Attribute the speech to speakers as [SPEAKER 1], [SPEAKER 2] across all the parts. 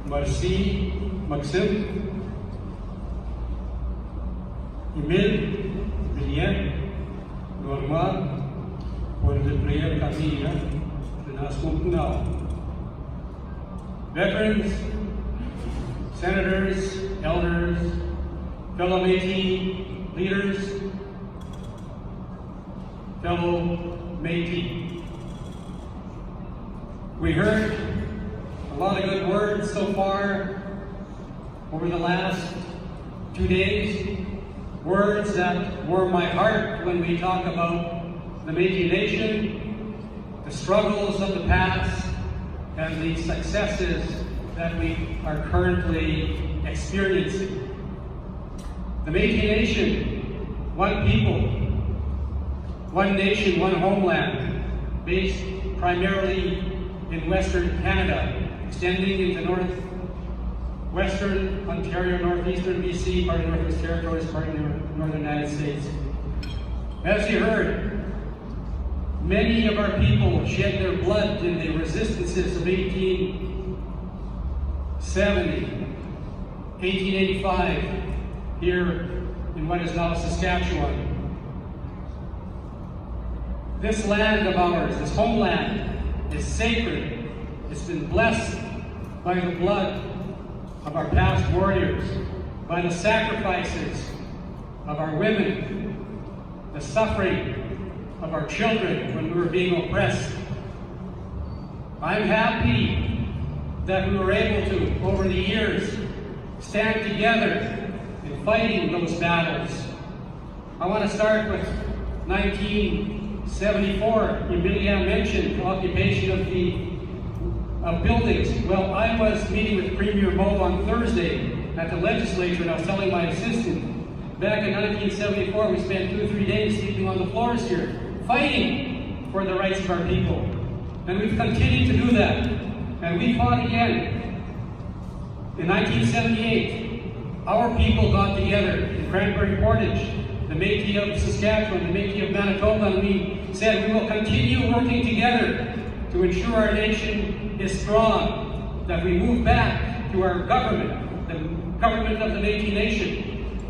[SPEAKER 1] Marcy Maxim, Emile Villiers, Norma, por the prayer Camilla, the Nascent now. Veterans, senators, elders, fellow Métis leaders, fellow Métis. We heard a lot of good words so far over the last 2 days, words that warm my heart when we talk about the Métis Nation, the struggles of the past, and the successes that we are currently experiencing. The Métis Nation, one people, one nation, one homeland, based primarily in Western Canada, extending into Western Ontario, Northeastern BC, part of the Northwest Territories, part of the Northern United States. As you heard, many of our people shed their blood in the resistances of 1870, 1885, here in what is now Saskatchewan. This land of ours, this homeland, is sacred. It's been blessed by the blood of our past warriors, by the sacrifices of our women, the suffering of our children when we were being oppressed. I'm happy that we were able to, over the years, stand together in fighting those battles. I want to start with 1974. Emilia mentioned the occupation of buildings. Well, I was meeting with Premier Moe on Thursday at the legislature, and I was telling my assistant, back in 1974, we spent 2 or 3 days sleeping on the floors here, fighting for the rights of our people. And we've continued to do that. And we fought again. In 1978, our people got together in Cranberry Portage, the Métis of Saskatchewan, the Métis of Manitoba, and we said we will continue working together to ensure our nation is strong, that we move back to our government, the government of the Métis Nation.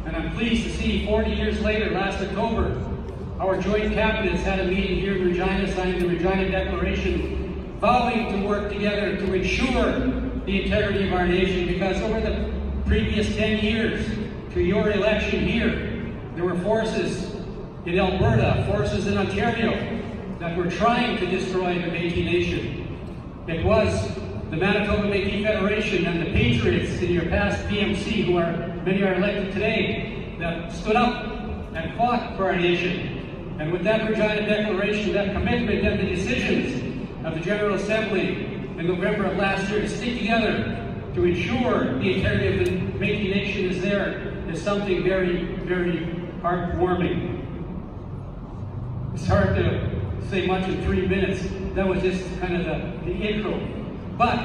[SPEAKER 1] And I'm pleased to see 40 years later, last October, our joint cabinets had a meeting here in Regina, signed the Regina Declaration, vowing to work together to ensure the integrity of our nation, because over the previous 10 years to your election here, there were forces in Alberta, forces in Ontario that were trying to destroy the Métis Nation. It was the Manitoba Métis Federation and the Patriots in your past PMC, many are elected today, that stood up and fought for our nation. And with that Regina Declaration, that commitment and the decisions of the General Assembly in November of last year to stick together to ensure the integrity of the Métis Nation is there, is something very, very heartwarming. It's hard to say much in 3 minutes. That was just kind of the intro. But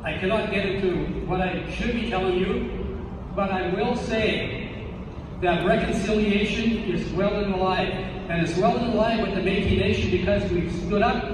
[SPEAKER 1] I cannot get into what I should be telling you, but I will say that reconciliation is well and alive. And it's well and alive with the Métis Nation because we've stood up,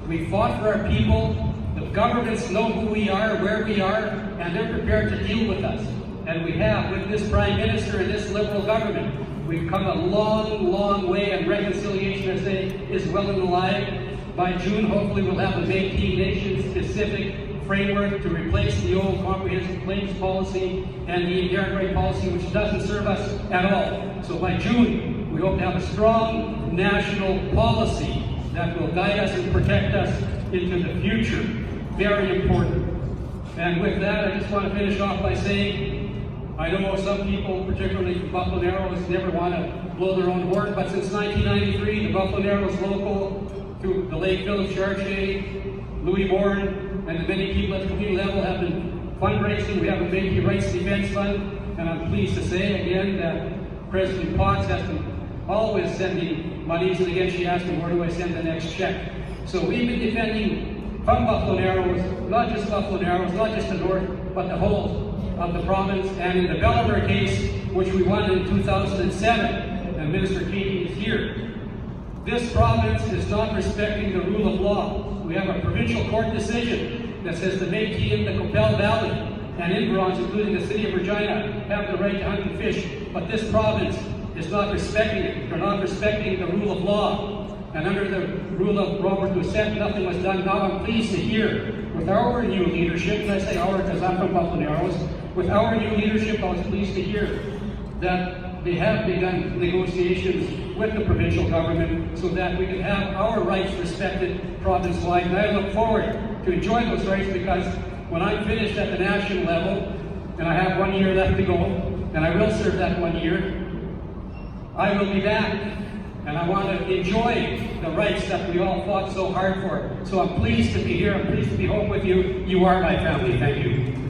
[SPEAKER 1] we fought for our people, the governments know who we are, where we are, and they're prepared to deal with us. And we have, with this Prime Minister and this Liberal government, we've come a long, long way, and reconciliation, I say, is well and alive. By June, hopefully, we'll have a Métis Nation-specific framework to replace the old comprehensive claims policy and the inherent right policy, which doesn't serve us at all. So by June, we hope to have a strong national policy that will guide us and protect us into the future. Very important. And with that, I just want to finish off by saying, I know some people, particularly from Buffalo Narrows, never want to blow their own horn, but since 1993, the Buffalo Narrows local, through the late Philip Chartier, Louis Bourne, and the many people at the community level have been fundraising. We have a Métis Rights Defense Fund, and I'm pleased to say again that President Potts has been always sending monies, and again she asked me, where do I send the next check? So we've been defending from Buffalo Narrows, not just Buffalo Narrows, not just the north, but the whole of the province. And in the Bellemare case, which we won in 2007, and Minister Keating is here, this province is not respecting the rule of law. We have a provincial court decision that says the Métis in the Qu'Appelle Valley and environs, including the city of Regina, have the right to hunt and fish, but this province is not respecting it. They're not respecting the rule of law. And under the rule of Robert Doucette, nothing was done. Now I'm pleased to hear, with our new leadership, and I say our because I'm from Buffalo Narrows, with our new leadership, I was pleased to hear that they have begun negotiations with the provincial government so that we can have our rights respected province-wide. And I look forward to enjoy those rights, because when I'm finished at the national level, and I have 1 year left to go, and I will serve that 1 year, I will be back. And I want to enjoy the rights that we all fought so hard for. So I'm pleased to be here. I'm pleased to be home with you. You are my family. Thank you.